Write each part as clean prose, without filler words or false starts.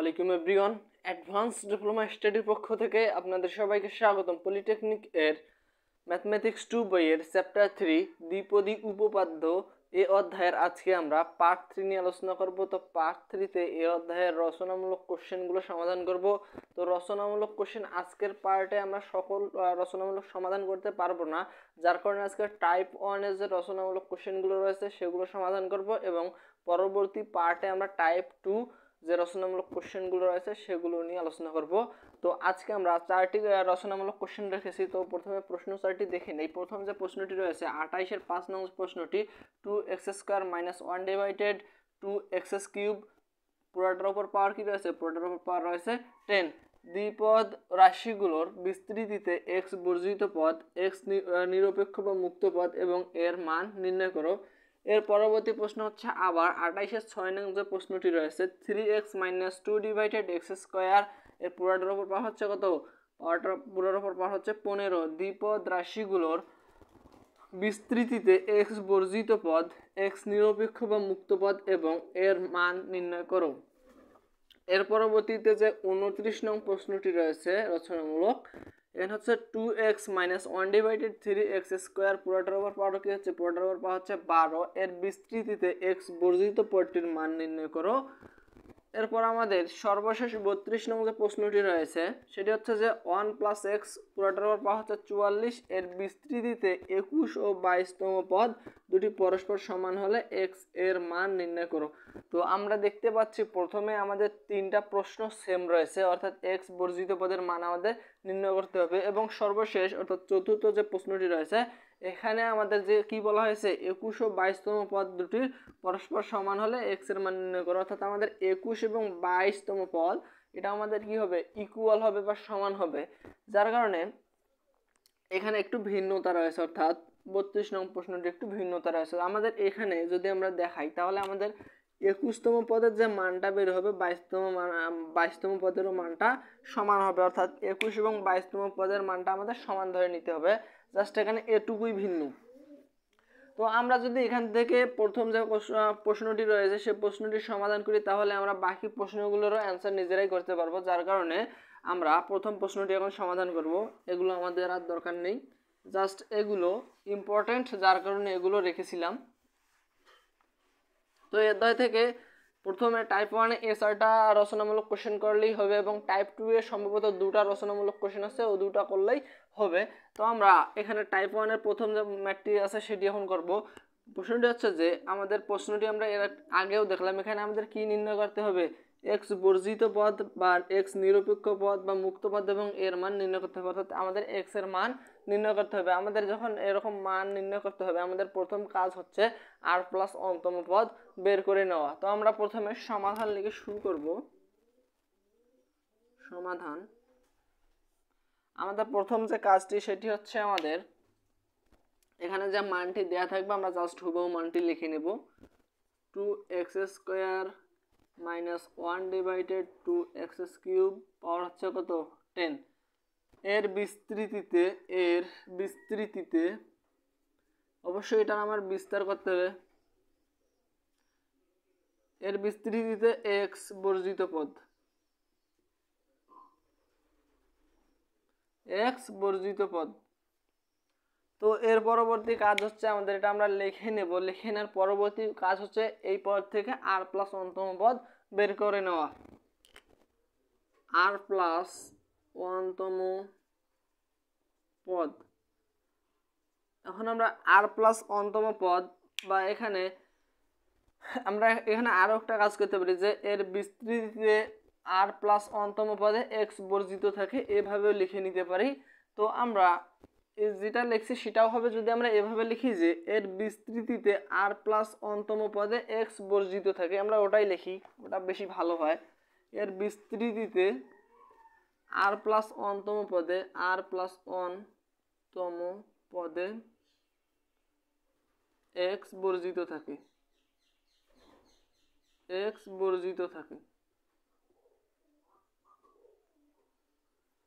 আলাইকুম everyone. Advance diploma স্টাডির পক্ষ থেকে আপনাদের সবাইকে স্বাগতম। পলিটেকনিক এর ম্যাথমেটিক্স 2 বইয়ের চ্যাপ্টার 3 দ্বিপদী উপপাদ্য এই অধ্যায়ের আজকে আমরা পার্ট 3 নিয়ে আলোচনা করব। তো পার্ট 3 তে এই অধ্যায়ের রচনামূলক কোশ্চেনগুলো সমাধান করব। তো রচনামূলক কোশ্চেন আজকের পার্টে আমরা সকল রচনামূলক সমাধান করতে পারবো না, যার কারণে আজকে টাইপ 1 এর যে রচনামূলক কোশ্চেনগুলো রয়েছে সেগুলো সমাধান করব এবং পরবর্তী পার্টে আমরা টাইপ 2 যে রচনামূলক কোশ্চেনগুলো রয়েছে সেগুলো নিয়ে আলোচনা করব। তো আজকে আমরা 4টি রচনামূলক কোশ্চেন রেখেছি। তো প্রথমে প্রশ্ন 4টি দেখে নেই। প্রথম যে প্রশ্নটি রয়েছে 28 এর 5 নং প্রশ্নটি 2x² - 1 ডিভাইডেড 2x³ পুরোটার উপর পাওয়ার কি রয়েছে? পুরোটার উপর পাওয়ার রয়েছে 10। দ্বিপদ রাশিগুলোর বিস্তৃতিতে x বর্জিত পদ, x নিরপেক্ষ বা মুক্ত পদ এবং এর মান নির্ণয় করো। এর পরবর্তী প্রশ্ন হচ্ছে আবার 28 এর 6 নং যে প্রশ্নটি রয়েছে 3x - 2 ডিভাইডেড x² এর পুরোটার উপর পাওয়ার হচ্ছে কত? পুরোটার উপর পাওয়ার হচ্ছে 15। দ্বিপদ রাশিগুলোর বিস্তৃতিতে x বর্জিত পদ, x নিরপেক্ষ বা মুক্ত পদ এবং এর মান নির্ণয় করো। এর পরবর্তীতে যে 29 নং প্রশ্নটি রয়েছে রচনামূলক, এখানে হচ্ছে 2x - 1 ডিভাইডেড 3x² পুরোটার উপর পাওয়ার কি হচ্ছে? পুরোটার উপর পাওয়ার হচ্ছে 12। এর বিস্তৃতিতে x বর্জিত পদটির মান নির্ণয় করো। এরপর আমাদের সর্বশেষ 32 নং যে প্রশ্নটি রয়েছে সেটি হচ্ছে যে 1 + x পুরোটার উপর পাওয়া হচ্ছে 44। এর বিস্তৃতিতে 21 ও 22তম পদ দুটি পরস্পর সমান হলে x এর মান নির্ণয় করো। তো আমরা দেখতে পাচ্ছি প্রথমে আমাদের তিনটা প্রশ্ন সেম রয়েছে, অর্থাৎ x বর্জিত পদের মান আমাদের নির্ণয় করতে হবে, এবং সর্বশেষ অর্থাৎ চতুর্থ যে প্রশ্নটি রয়েছে এখানে আমাদের যে কি বলা হয়েছে 21 ও 22তম পদ দুটির পরস্পর সমান হলে x এর মান নির্ণয় করো। অর্থাৎ আমাদের 21 এবং 22তম পদ এটা আমাদের কি হবে? ইকুয়াল হবে বা সমান হবে, যার কারণে এখানে একটু ভিন্নতা রয়েছে, অর্থাৎ 32 নং প্রশ্নটি একটু ভিন্নতা রয়েছে। আমাদের এখানে যদি আমরা দেখাই তাহলে আমাদের 21তম পদের যে মানটা বের হবে 22তম পদেরও মানটা সমান হবে, অর্থাৎ 21 এবং 22তম পদের মানটা আমাদের সমান ধরে নিতে হবে। জাস্ট এখানে এটুকুই ভিন্ন। তো আমরা যদি এখান থেকে প্রথম যে প্রশ্নটি রয়েছে সেই প্রশ্নটির সমাধান করি তাহলে আমরা বাকি প্রশ্নগুলোরও অ্যান্সার নিজেরাই করতে পারবো, যার কারণে আমরা প্রথম প্রশ্নটি এখন সমাধান করব। এগুলো আমাদের আর দরকার নেই, জাস্ট এগুলো ইম্পর্টেন্ট, যার কারণে এগুলো রেখেছিলাম। তো এই অধ্যায় থেকে প্রথমে টাইপ 1 এ 4টা রচনামূলক কোশ্চেন করলেই হবে এবং টাইপ 2 এ সম্ভবত 2টা রচনামূলক কোশ্চেন আছে, ও 2টা করলেই হবে। তো আমরা এখানে টাইপ 1 এর প্রথম যে ম্যাথটি আছে সেটি এখন করব। প্রশ্নটি হচ্ছে যে আমাদের প্রশ্নটি আমরা এর আগেও দেখলাম, এখানে আমাদের কি নির্ণয় করতে হবে? x বর্জিত পদ বা x নিরপেক্ষ পদ বা মুক্ত পদ এবং এর মান নির্ণয় করতে হবে, অর্থাৎ আমাদের x এর মান নির্ণয় করতে হবে। আমাদের যখন এরকম মান নির্ণয় করতে হবে আমাদের প্রথম কাজ হচ্ছে r প্লাস অন্তম পদ বের করে নেওয়া। তো আমরা প্রথমে সমাধান লিখে শুরু করব। সমাধান আমাদের প্রথম যে কাজটি সেটি হচ্ছে আমাদের এখানে যে মানটি দেয়া থাকবে আমরা জাস্ট হুবহু মানটি লিখে নেব। 2x² - 1 ডিভাইডেড 2x³ পাওয়ার হচ্ছে কত? 10। এর বিস্তৃতিতে অবশ্যই এটা আমার বিস্তার করতে হবে। এর বিস্তৃতিতে x বর্জিত পদ, তো এর পরবর্তী কাজ হচ্ছে আমাদের এটা আমরা লিখে নেব। লিখে নেওয়ার পরবর্তী কাজ হচ্ছে এই পদ থেকে r প্লাস অন্তম পদ বের করে নেওয়া। r প্লাস অন্তম পদ, এখন আমরা r প্লাস অন্তম পদ বা এখানে আমরা আরো একটা কাজ করতে পারি যে এর বিস্তৃতিতে r প্লাস অন্তম পদে x বর্জিত থাকে, এভাবেও লিখে নিতে পারি। তো আমরা যেটা লিখছি সেটাও হবে যদি আমরা এভাবে লিখি যে এর বিস্তৃতিতে r প্লাস অন্তম পদে x বর্জিত থাকে, আমরা ওটাই লিখি, ওটা বেশি ভালো হয়। এর বিস্তৃতিতে r প্লাস অন্তম পদে x বর্জিত থাকে,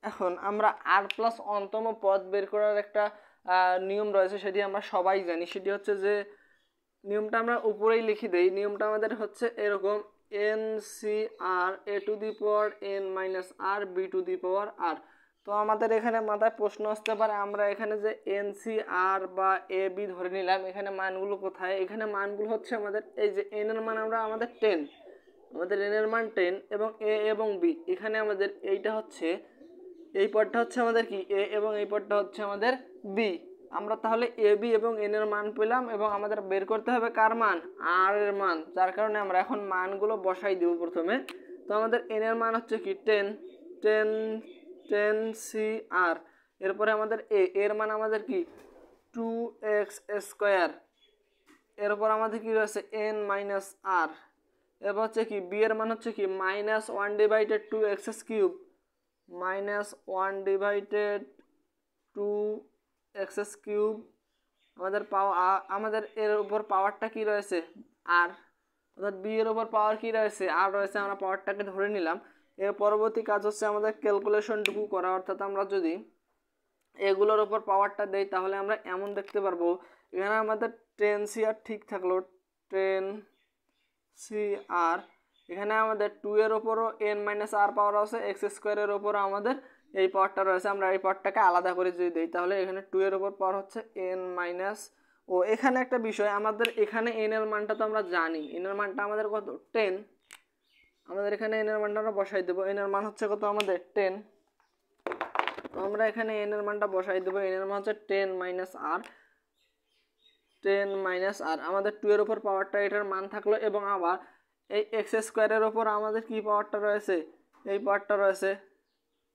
এখন আমরা r প্লাস অন্তম পদ বের করার একটা নিয়ম রয়েছে, সেটি আমরা সবাই জানি। সেটি হচ্ছে যে নিয়মটা আমরা উপরেই লিখে দেই। নিয়মটা আমাদের হচ্ছে এরকম, N C R A to the power N minus R B to the power R. তো আমাদের এখানে মাথায় প্রশ্ন আসতে পারে, আমরা এখানে যে এন সি আর বা এ বি ধরে নিলাম, এখানে মানগুলো কোথায়? এখানে মানগুলো হচ্ছে আমাদের এই যে এন এর মান আমরা আমাদের 10, আমাদের এন এর মান 10 এবং এ এবং বি, এখানে আমাদের এইটা হচ্ছে, এই পদটা হচ্ছে আমাদের কি এ এবং এই পদটা হচ্ছে আমাদের বি। আমরা তাহলে এ বি এবং এন এর মান পেলাম এবং আমাদের বের করতে হবে কার মান? আর এর মান। যার কারণে আমরা এখন মানগুলো বসাই দিব প্রথমে। তো আমাদের এন এর মান হচ্ছে কি 10 10 10 সি আর। এরপরে আমাদের এর মান আমাদের কি 2x স্কয়ার। এরপর আমাদের কি রয়েছে এন মাইনাস আর। এরপর হচ্ছে কি বি এর মান হচ্ছে কি minus 1 divided 2x cube, minus 1 divided 2x cube. আমাদের আমাদের এর উপর পাওয়ারটা কি রয়েছে? আর। অর্থাৎ বি এর উপর পাওয়ার কি রয়েছে? আর রয়েছে। আমরা পাওয়ারটাকে ধরে নিলাম। এর পরবর্তী কাজ হচ্ছে আমাদের ক্যালকুলেশনটুকু করা, অর্থাৎ আমরা যদি এগুলোর উপর পাওয়ারটা দেই তাহলে আমরা এমন দেখতে পারবো, এখানে আমাদের 10 সি আর ঠিক থাকলো 10 সি আর। এখানে আমাদের 2 এর ওপরও এন মাইনাস আর পাওয়ার আছে, এক্স স্কোয়ারের ওপরও আমাদের এই পাওয়ারটা রয়েছে। আমরা এই পাওয়ারটাকে আলাদা করে যদি দিই তাহলে এখানে 2 এর ওপর পাওয়ার হচ্ছে এন মাইনাস। ও এখানে একটা বিষয়, আমাদের এখানে এন এর মানটা তো আমরা জানি, এন এর মানটা আমাদের কত 10। আমাদের এখানে এন এর মানটা আমরা বসাই দেবো, এন এর মান হচ্ছে কত আমাদের 10। তো আমরা এখানে এন এর মানটা বসাই দেবো, এন এর মান হচ্ছে 10 মাইনাস আর, 10 মাইনাস আর। আমাদের 2 এর উপর পাওয়ারটা এটার মান থাকলো এবং আবার এই এক্স স্কোয়ারের ওপর আমাদের কি পাওয়ারটা রয়েছে? এই পাওয়ারটা রয়েছে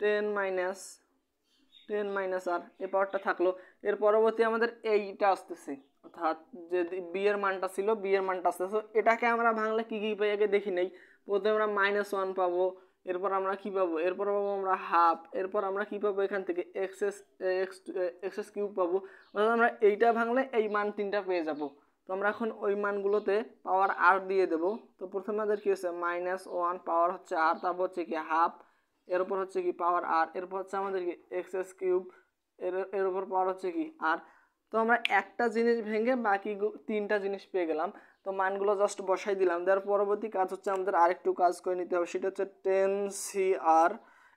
10 মাইনাস আর, এই পাওয়ারটা থাকলো। এর পরবর্তী আমাদের এইটা আসতেছে, অর্থাৎ যে বি এর মানটা ছিল, বি এর মানটা আসতেছে। এটাকে আমরা ভাঙলে কি কি পাই আগে দেখি নেই। প্রথমে আমরা -1 পাবো, এরপর আমরা কি পাবো? এরপর পাবো আমরা হাফ, এরপর আমরা কি পাবো এখান থেকে এক্স কিউব পাবো। অর্থাৎ আমরা এইটা ভাঙলে এই মান তিনটা পেয়ে যাব। তো আমরা এখন ওই মানগুলোতে পাওয়ার আর দিয়ে দেবো। তো প্রথমে আমাদের কি হচ্ছে -1 পাওয়ার হচ্ছে আর, তারপর হচ্ছে কি হাফ, এর উপর হচ্ছে কি পাওয়ার আর, এরপর হচ্ছে আমাদের কি এক্স কিউব, এর উপর পাওয়ার হচ্ছে কি আর। তো আমরা একটা জিনিস ভেঙে বাকি তিনটা জিনিস পেয়ে গেলাম। তো মানগুলো জাস্ট বসাই দিলাম। দেওয়ার পরবর্তী কাজ হচ্ছে আমাদের আরেকটু কাজ করে নিতে হবে, সেটা হচ্ছে 10 সি আর।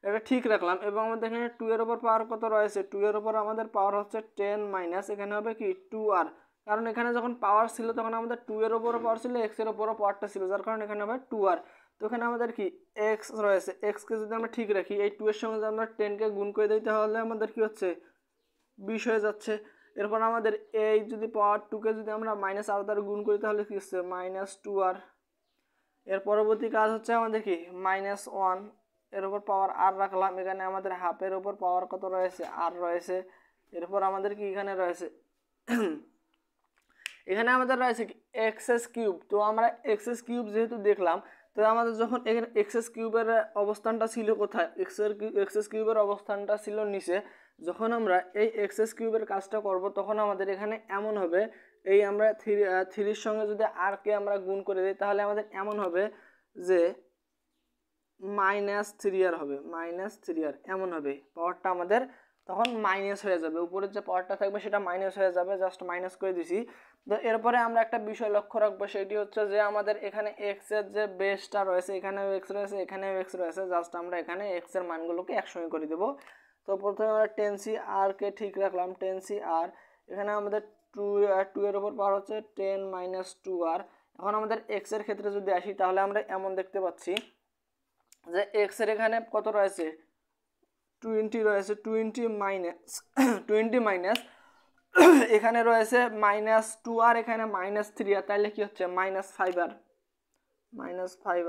এটা ঠিক রাখলাম এবং আমাদের এখানে 2 এর উপর পাওয়ার কত রয়েছে? 2 এর উপর আমাদের পাওয়ার হচ্ছে 10 মাইনাস, এখানে হবে কি 2 আর। কারণ এখানে যখন পাওয়ার ছিল তখন আমাদের 2 এর উপরও পাওয়ার ছিল, এক্স এর উপরও পাওয়ারটা ছিল, যার কারণে এখানে হবে 2 আর। তো এখানে আমাদের কি এক্স রয়েছে, এক্সকে যদি আমরা ঠিক রাখি, এই 2 এর সঙ্গে যদি আমরা 10কে গুণ করে দিই তাহলে আমাদের কি হচ্ছে 20 হয়ে যাচ্ছে। এরপর আমাদের এই যদি পাওয়ার 2কে যদি আমরা মাইনাস আর দ্বারা গুণ করি তাহলে কি হচ্ছে -2 আর। এর পরবর্তী কাজ হচ্ছে আমাদের কি -1, এর উপর পাওয়ার আর রাখলাম। এখানে আমাদের হাফের উপর পাওয়ার কত রয়েছে? আর রয়েছে। এরপর আমাদের কি এখানে রয়েছে এখানে আমাদের রয়েছে কি এক্স কিউব। তো আমরা এক্স কিউব যেহেতু দেখলাম, তো আমাদের যখন এখানে এক্স কিউবের অবস্থানটা ছিল কোথায়? এক্স কিউবের অবস্থানটা ছিল নিচে। যখন আমরা এই এক্স কিউবের কাজটা করব তখন আমাদের এখানে এমন হবে, এই আমরা থ্রির সঙ্গে যদি আর কে আমরা গুণ করে দিই তাহলে আমাদের এমন হবে যে -3 আর হবে, -3 আর এমন হবে। পাওয়ারটা আমাদের তখন মাইনাস হয়ে যাবে, উপরের যে পাওয়ারটা থাকবে সেটা মাইনাস হয়ে যাবে, জাস্ট মাইনাস করে দিছি। তো এরপরে আমরা একটা বিষয় লক্ষ্য রাখবো, সেটি হচ্ছে যে আমাদের এখানে এক্স এর যে বেসটা রয়েছে, এখানেও এক্স রয়েছে, এখানেও এক্স রয়েছে, জাস্ট আমরা এখানে এক্স এর মানগুলোকে একসঙ্গে করে দেবো। তো প্রথমে আমরা 10 সি আর কে ঠিক রাখলাম, 10 সি আর। এখানে আমাদের 2 এর উপর পাওয়ার হচ্ছে 10 মাইনাস 2 আর। এখন আমাদের এক্স এর ক্ষেত্রে যদি আসি তাহলে আমরা এমন দেখতে পাচ্ছি যে এক্স এর এখানে কত রয়েছে? 20 রয়েছে, 20 মাইনাস এখানে রয়েছে -2 আর, এখানে -3 আর, তাহলে কি হচ্ছে -5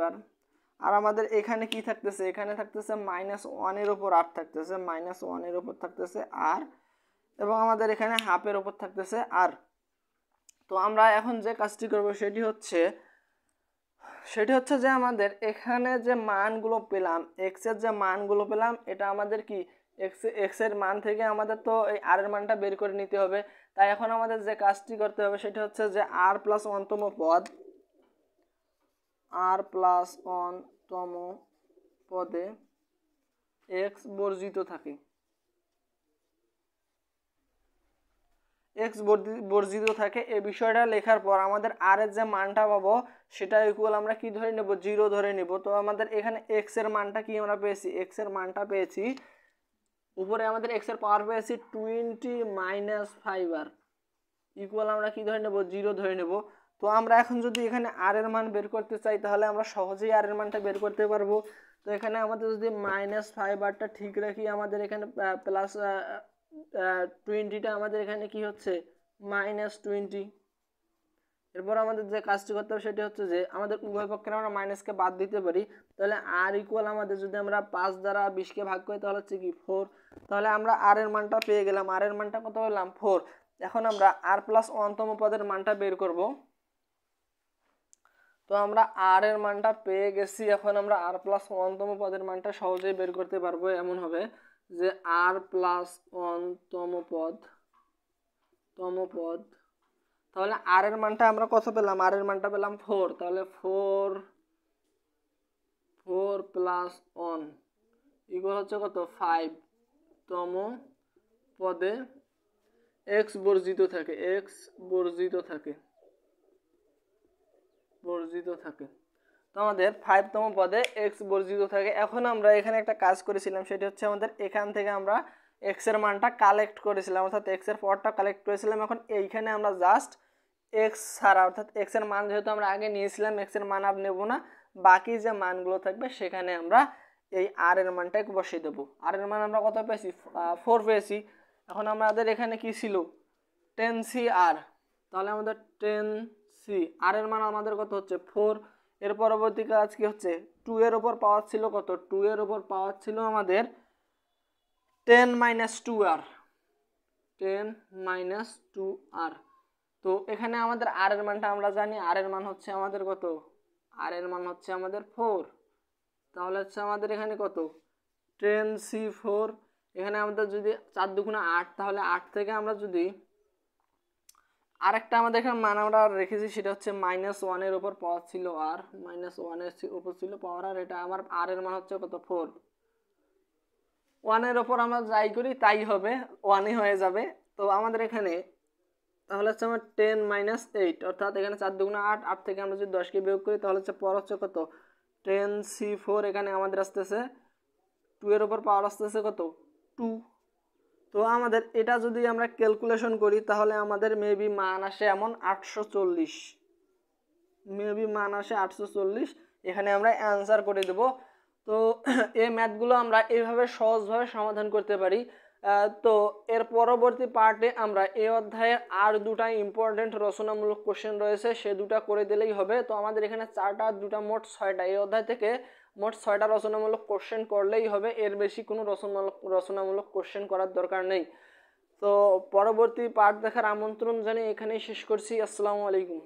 আর, আর আমাদের এখানে কি থাকতেছে? এখানে থাকতেছে -1 এর উপর আর থাকতেছে, -1 এর উপর থাকতেছে আর, এবং আমাদের এখানে হাফের উপর থাকতেছে আর। তো আমরা এখন যে কাজটি করব সেটি হচ্ছে যে আমাদের এখানে যে মানগুলো পেলাম, এক্স এর যে মানগুলো পেলাম, এটা আমাদের কি এক্স এর মান থেকে আমাদের তো এই আর এর মানটা বের করে নিতে হবে। তাই এখন আমাদের যে কাজটি করতে হবে সেটা হচ্ছে যে আর প্লাস 1তম পদ, আর প্লাস 1তম পদে এক্স বর্জিত থাকে। এক্স বর্জিত থাকে এই বিষয়টা লেখার পর আমাদের আর এর যে মানটা পাবো সেটা ইকুয়াল আমরা কি ধরে নেব, 0 ধরে নেব। তো আমাদের এখানে এক্স এর মানটা কি আমরা পেয়েছি, এক্স এর মানটা পেয়েছি উপরে আমাদের এক্স এর পাওয়ার পেয়েছি 20 - 5r ইকুয়াল আমরা কি ধরে নেব, 0 ধরে নেব। তো আমরা এখন যদি এখানে আর এর মান বের করতে চাই তাহলে আমরা সহজেই আর এর মানটা বের করতে পারবো। তো এখানে আমাদের যদি -5rটা ঠিক রাখি আমাদের এখানে প্লাস 20টা আমাদের এখানে কি হচ্ছে -20। এরপর আমাদের যে কাজটি করতে হবে সেটি হচ্ছে যে আমাদের উভয় পক্ষের আমরা মাইনাসকে বাদ দিতে পারি। তাহলে আর ইকুয়াল আমাদের যদি আমরা 5 দ্বারা 20কে ভাগ করি তাহলে হচ্ছে কি 4। তাহলে আমরা আর এর মানটা পেয়ে গেলাম, আর এর মানটা কত পেলাম 4। এখন আমরা আর প্লাস 1তম পদের মানটা বের করব। তো আমরা আর এর মানটা পেয়ে গেছি, এখন আমরা আর প্লাস 1তম পদের মানটা সহজেই বের করতে পারবো। এমন হবে যে আর প্লাস 1তম পদ তাহলে আর এর মানটা আমরা কত পেলাম, আর এর মানটা পেলাম 4। তাহলে 4 প্লাস 1 ইকুয়াল হচ্ছে কত 5তম পদে এক্স বর্জিত থাকে তো আমাদের 5তম পদে এক্স বর্জিত থাকে। এখন আমরা এখানে একটা কাজ করেছিলাম সেটা হচ্ছে আমাদের এখান থেকে আমরা এক্স এর মানটা কালেক্ট করেছিলাম, অর্থাৎ এক্স এর পাওয়ারটা কালেক্ট করেছিলাম। এখন এইখানে আমরা জাস্ট এক্স ছাড়া অর্থাৎ এক্স এর মান যেহেতু আমরা আগে নিয়েছিলাম এক্স এর মান আর নেব না, বাকি যে মানগুলো থাকবে সেখানে আমরা এই আর এর মানটাকে বসিয়ে দেবো। আর এর মান আমরা কত পেয়েছি 4 পেয়েছি। এখন আমাদের এখানে কি ছিল 10c আর, তাহলে আমাদের 10c আর এর মান আমাদের কত হচ্ছে 4। এর পরবর্তী কাজ কি হচ্ছে 2 এর উপর পাওয়ার ছিল কত, 2 এর উপর পাওয়ার ছিল আমাদের 10 - 2r 10 - 2r। তো এখানে আমাদের আর এর মানটা আমরা জানি, আর এর মান হচ্ছে আমাদের কত, আর এর মান হচ্ছে আমাদের 4। তাহলে হচ্ছে আমাদের এখানে কত 10c4। এখানে আমাদের যদি 4 দুগুণে 8, তাহলে 8 থেকে আমরা যদি আরেকটা আমাদের এখানে মান আমরা রেখেছি সেটা হচ্ছে -1 এর উপর পাওয়ার ছিল আর, -1 এর উপর ছিল পাওয়ার আর, এটা আমার আর এর মান হচ্ছে কত 4। 1 এর উপর আমরা যাই করি তাই হবে, 1ই হয়ে যাবে। তো আমাদের এখানে তাহলে হচ্ছে আমার 10 - 8 অর্থাৎ এখানে 4 দুগুণে 8, 8 থেকে আমরা যদি 10কে বিয়োগ করি তাহলে হচ্ছে পর হচ্ছে কত 10c4। এখানে আমাদের আসতেছে 2 এর উপর পাওয়ার আসতেছে কত 2। তো আমাদের এটা যদি আমরা ক্যালকুলেশন করি তাহলে আমাদের মেবি মান আসে এমন 840, এখানে আমরা অ্যান্সার করে দেব। তো এই ম্যাথগুলো আমরা এইভাবে সহজভাবে সমাধান করতে পারি। তো এর পরবর্তী পার্টে আমরা এই অধ্যায়ের আর দুটা ইম্পর্টেন্ট রচনামূলক কোশ্চেন রয়েছে, সে দুটা করে দিলেই হবে। তো আমাদের এখানে 4টা, দুটা মোট 6টা, এই অধ্যায় থেকে মোট 6টা রচনামূলক কোশ্চেন করলেই হবে, এর বেশি কোনো রচনামূলক কোশ্চেন করার দরকার নেই। তো পরবর্তী পার্ট দেখার আমন্ত্রণ জানিয়ে এখানেই শেষ করছি। আসসালামু আলাইকুম।